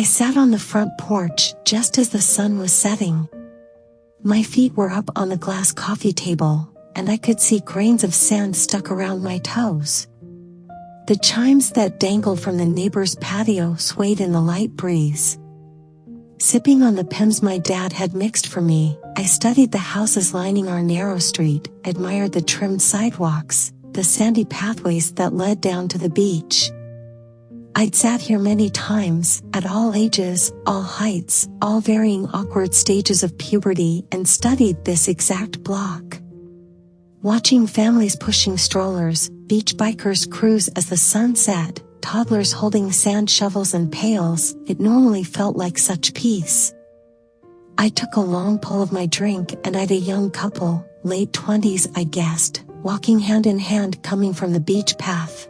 I sat on the front porch just as the sun was setting. My feet were up on the glass coffee table, and I could see grains of sand stuck around my toes. The chimes that dangled from the neighbor's patio swayed in the light breeze. Sipping on the Pims my dad had mixed for me, I studied the houses lining our narrow street, admired the trimmed sidewalks, the sandy pathways that led down to the beach. I'd sat here many times, at all ages, all heights, all varying awkward stages of puberty, and studied this exact block. Watching families pushing strollers, beach bikers cruise as the sun set, toddlers holding sand shovels and pails, it normally felt like such peace. I took a long pull of my drink and eyed a young couple, late 20s I guessed, walking hand in hand coming from the beach path.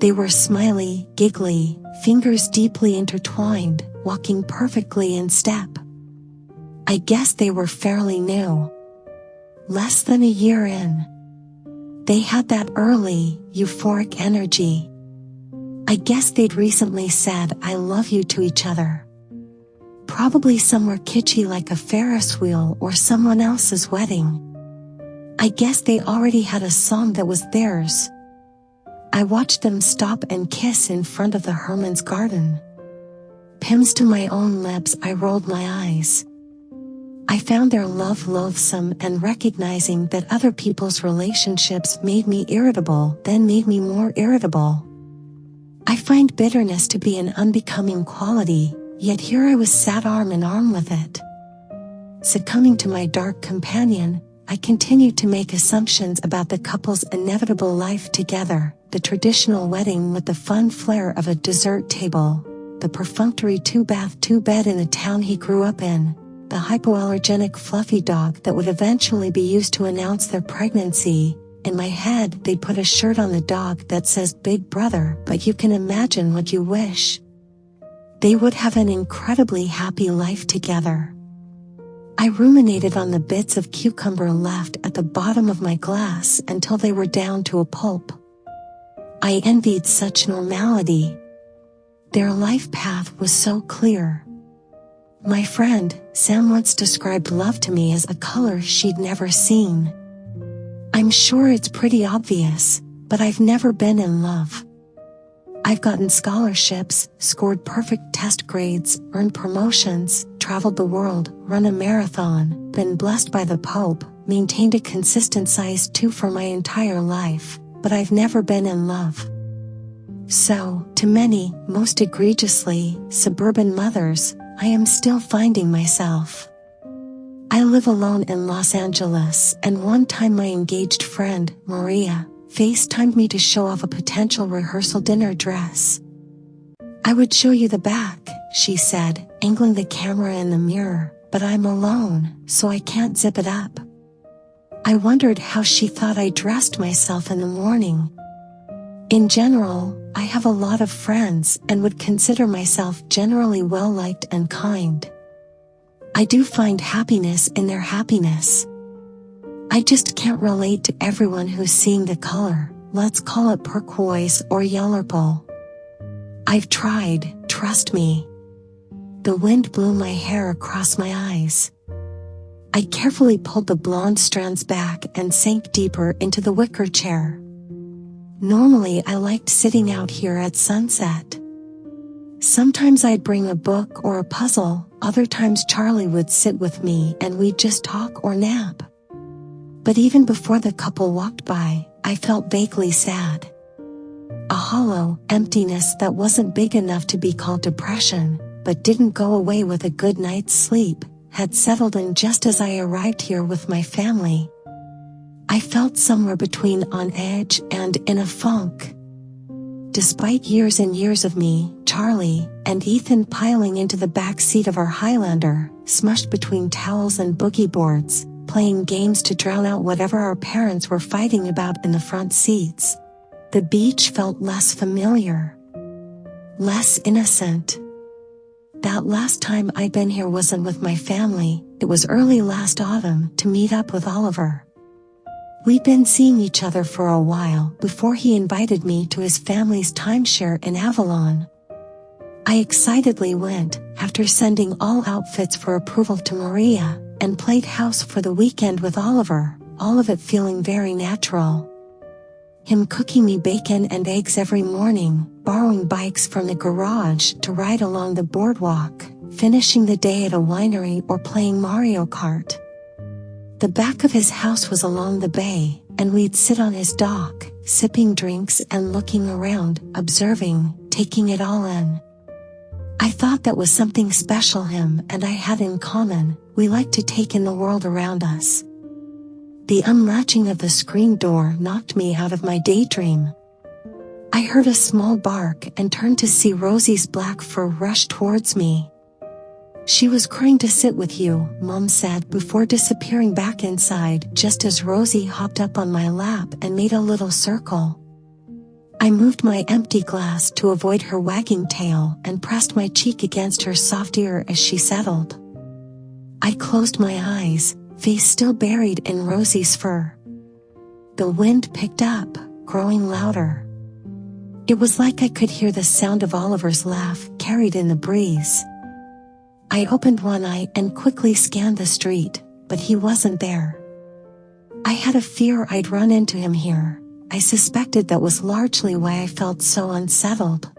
They were smiley, giggly, fingers deeply intertwined, walking perfectly in step. I guess they were fairly new. Less than a year in. They had that early, euphoric energy. I guess they'd recently said I love you to each other. Probably somewhere kitschy like a Ferris wheel or someone else's wedding. I guess they already had a song that was theirs. I watched them stop and kiss in front of the Herman's garden. Pims to my own lips, I rolled my eyes. I found their love loathsome, and recognizing that other people's relationships made me irritable then made me more irritable. I find bitterness to be an unbecoming quality, yet here I was sat arm in arm with it. Succumbing to my dark companion, I continued to make assumptions about the couple's inevitable life together, the traditional wedding with the fun flair of a dessert table, the perfunctory two-bath, two-bed in the town he grew up in, the hypoallergenic fluffy dog that would eventually be used to announce their pregnancy. In my head, they put a shirt on the dog that says Big Brother, but you can imagine what you wish. They would have an incredibly happy life together. I ruminated on the bits of cucumber left at the bottom of my glass until they were down to a pulp. I envied such normality. Their life path was so clear. My friend, Sam, once described love to me as a color she'd never seen. I'm sure it's pretty obvious, but I've never been in love. I've gotten scholarships, scored perfect test grades, earned promotions, traveled the world, run a marathon, been blessed by the Pope, maintained a consistent size 2 for my entire life, but I've never been in love. So, to many, most egregiously, suburban mothers, I am still finding myself. I live alone in Los Angeles, and one time my engaged friend, Maria, FaceTimed me to show off a potential rehearsal dinner dress. I would show you the back, she said, angling the camera in the mirror, but I'm alone, so I can't zip it up. I wondered how she thought I dressed myself in the morning. In general, I have a lot of friends and would consider myself generally well-liked and kind. I do find happiness in their happiness. I just can't relate to everyone who's seeing the color, let's call it turquoise or yellow. I've tried, trust me. The wind blew my hair across my eyes. I carefully pulled the blonde strands back and sank deeper into the wicker chair. Normally I liked sitting out here at sunset. Sometimes I'd bring a book or a puzzle, other times Charlie would sit with me and we'd just talk or nap. But even before the couple walked by, I felt vaguely sad. A hollow emptiness that wasn't big enough to be called depression, but didn't go away with a good night's sleep, had settled in just as I arrived here with my family. I felt somewhere between on edge and in a funk. Despite years and years of me, Charlie, and Ethan piling into the back seat of our Highlander, smushed between towels and boogie boards, playing games to drown out whatever our parents were fighting about in the front seats. The beach felt less familiar. Less innocent. That last time I'd been here wasn't with my family, it was early last autumn to meet up with Oliver. We'd been seeing each other for a while before he invited me to his family's timeshare in Avalon. I excitedly went, after sending all outfits for approval to Maria, and played house for the weekend with Oliver, all of it feeling very natural. Him cooking me bacon and eggs every morning, borrowing bikes from the garage to ride along the boardwalk, finishing the day at a winery or playing Mario Kart. The back of his house was along the bay, and we'd sit on his dock, sipping drinks and looking around, observing, taking it all in. I thought that was something special him and I had in common. We liked to take in the world around us. The unlatching of the screen door knocked me out of my daydream. I heard a small bark and turned to see Rosie's black fur rush towards me. "She was crying to sit with you," Mom said before disappearing back inside just as Rosie hopped up on my lap and made a little circle. I moved my empty glass to avoid her wagging tail and pressed my cheek against her soft ear as she settled. I closed my eyes, face still buried in Rosie's fur. The wind picked up, growing louder. It was like I could hear the sound of Oliver's laugh carried in the breeze. I opened one eye and quickly scanned the street, but he wasn't there. I had a fear I'd run into him here. I suspected that was largely why I felt so unsettled.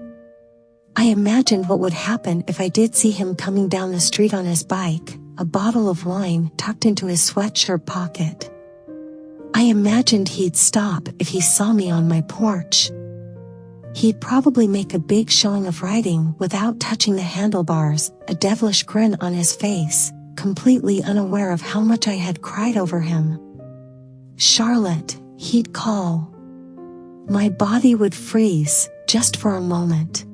I imagined what would happen if I did see him coming down the street on his bike, a bottle of wine tucked into his sweatshirt pocket. I imagined he'd stop if he saw me on my porch. He'd probably make a big showing of riding without touching the handlebars, a devilish grin on his face, completely unaware of how much I had cried over him. "Charlotte," he'd call. My body would freeze, just for a moment.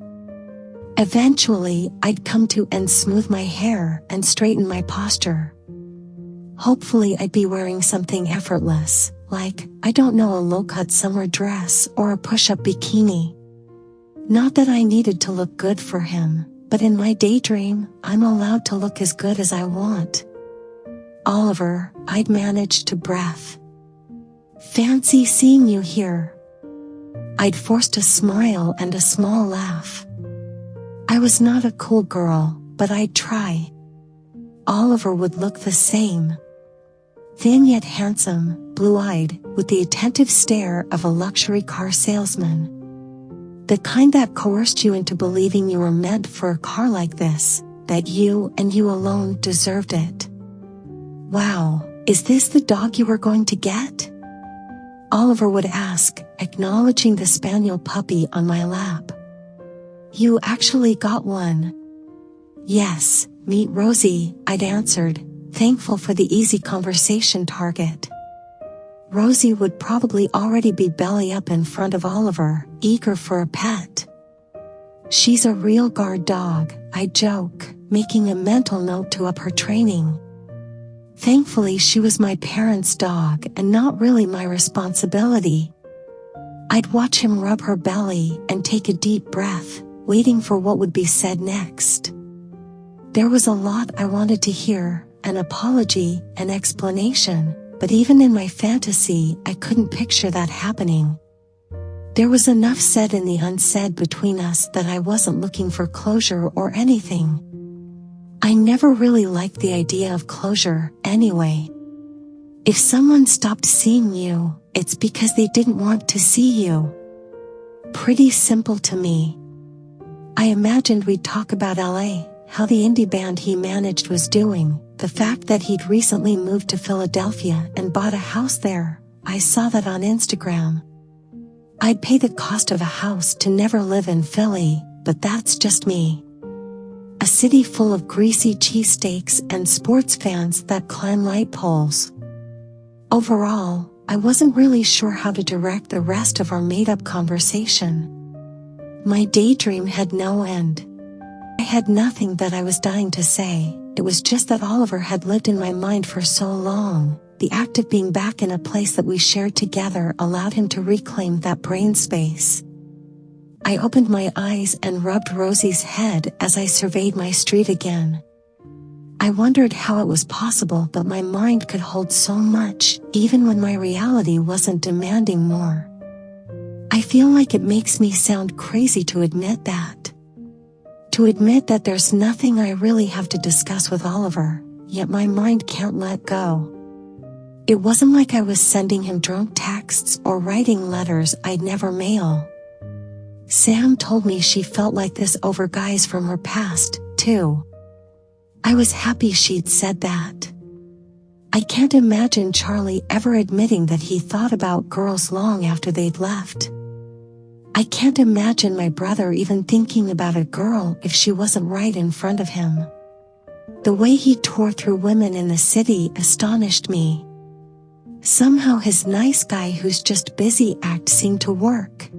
Eventually, I'd come to and smooth my hair and straighten my posture. Hopefully I'd be wearing something effortless, like, I don't know, a low-cut summer dress or a push-up bikini. Not that I needed to look good for him, but in my daydream, I'm allowed to look as good as I want. "Oliver," I'd managed to breath. "Fancy seeing you here." I'd forced a smile and a small laugh. I was not a cool girl, but I'd try. Oliver would look the same. Thin yet handsome, blue-eyed, with the attentive stare of a luxury car salesman. The kind that coerced you into believing you were meant for a car like this, that you and you alone deserved it. "Wow, is this the dog you were going to get?" Oliver would ask, acknowledging the spaniel puppy on my lap. "You actually got one?" "Yes, meet Rosie," I'd answered, thankful for the easy conversation target. Rosie would probably already be belly up in front of Oliver, eager for a pet. "She's a real guard dog," I joke, making a mental note to up her training. Thankfully she was my parents' dog and not really my responsibility. I'd watch him rub her belly and take a deep breath, waiting for what would be said next. There was a lot I wanted to hear, an apology, an explanation, but even in my fantasy I couldn't picture that happening. There was enough said in the unsaid between us that I wasn't looking for closure or anything. I never really liked the idea of closure, anyway. If someone stopped seeing you, it's because they didn't want to see you. Pretty simple to me. I imagined we'd talk about LA, how the indie band he managed was doing, the fact that he'd recently moved to Philadelphia and bought a house there. I saw that on Instagram. I'd pay the cost of a house to never live in Philly, but that's just me. A city full of greasy cheesesteaks and sports fans that climb light poles. Overall, I wasn't really sure how to direct the rest of our made-up conversation. My daydream had no end. I had nothing that I was dying to say, it was just that Oliver had lived in my mind for so long. The act of being back in a place that we shared together allowed him to reclaim that brain space. I opened my eyes and rubbed Rosie's head as I surveyed my street again. I wondered how it was possible that my mind could hold so much, even when my reality wasn't demanding more. I feel like it makes me sound crazy to admit that. To to admit that there's nothing I really have to discuss with Oliver, yet my mind can't let go. It wasn't like I was sending him drunk texts or writing letters I'd never mail. Sam told me she felt like this over guys from her past, too. I was happy she'd said that. I can't imagine Charlie ever admitting that he thought about girls long after they'd left. I can't imagine my brother even thinking about a girl if she wasn't right in front of him. The way he tore through women in the city astonished me. Somehow his nice guy who's just busy act seemed to work.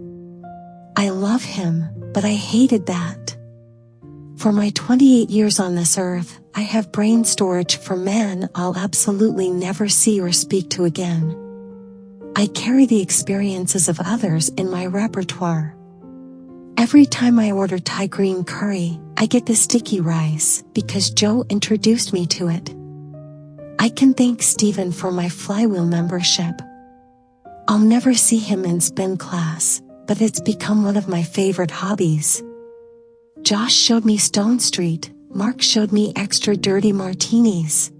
I love him, but I hated that. For my 28 years on this earth, I have brain storage for men I'll absolutely never see or speak to again. I carry the experiences of others in my repertoire. Every time I order Thai green curry, I get the sticky rice because Joe introduced me to it. I can thank Stephen for my flywheel membership. I'll never see him in spin class, but it's become one of my favorite hobbies. Josh showed me Stone Street, Mark showed me Extra Dirty Martinis.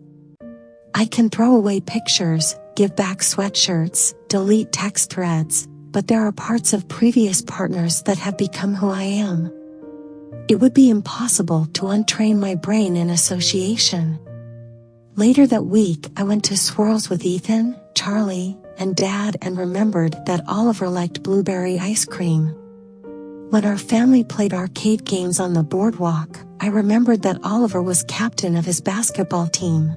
I can throw away pictures, give back sweatshirts, delete text threads, but there are parts of previous partners that have become who I am. It would be impossible to untrain my brain in association. Later that week, I went to Swirls with Ethan, Charlie, and Dad and remembered that Oliver liked blueberry ice cream. When our family played arcade games on the boardwalk, I remembered that Oliver was captain of his basketball team.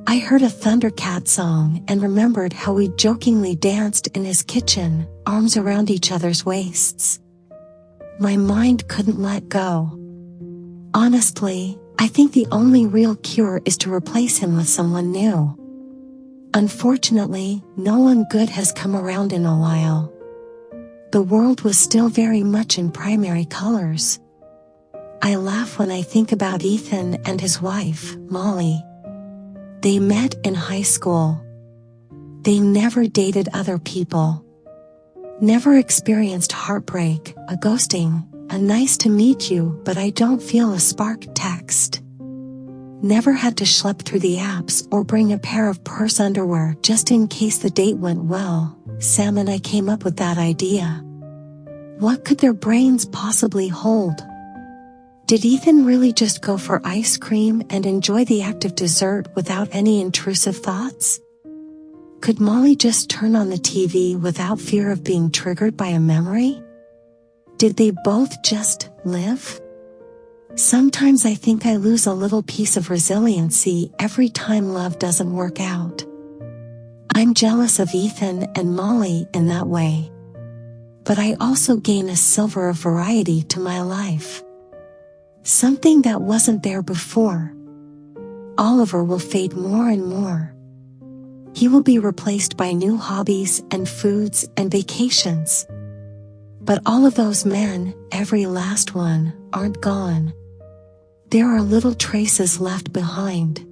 I heard a Thundercat song and remembered how we jokingly danced in his kitchen, arms around each other's waists. My mind couldn't let go. Honestly, I think the only real cure is to replace him with someone new. Unfortunately, no one good has come around in a while. The world was still very much in primary colors. I laugh when I think about Ethan and his wife, Molly. They met in high school. They never dated other people. Never experienced heartbreak, a ghosting, a nice to meet you but I don't feel a spark text. Never had to schlep through the apps or bring a pair of purse underwear just in case the date went well. Sam and I came up with that idea. What could their brains possibly hold? Did Ethan really just go for ice cream and enjoy the act of dessert without any intrusive thoughts? Could Molly just turn on the TV without fear of being triggered by a memory? Did they both just live? Sometimes I think I lose a little piece of resiliency every time love doesn't work out. I'm jealous of Ethan and Molly in that way. But I also gain a silver of variety to my life. Something that wasn't there before. Oliver will fade more and more. He will be replaced by new hobbies and foods and vacations. But all of those men, every last one, aren't gone. There are little traces left behind.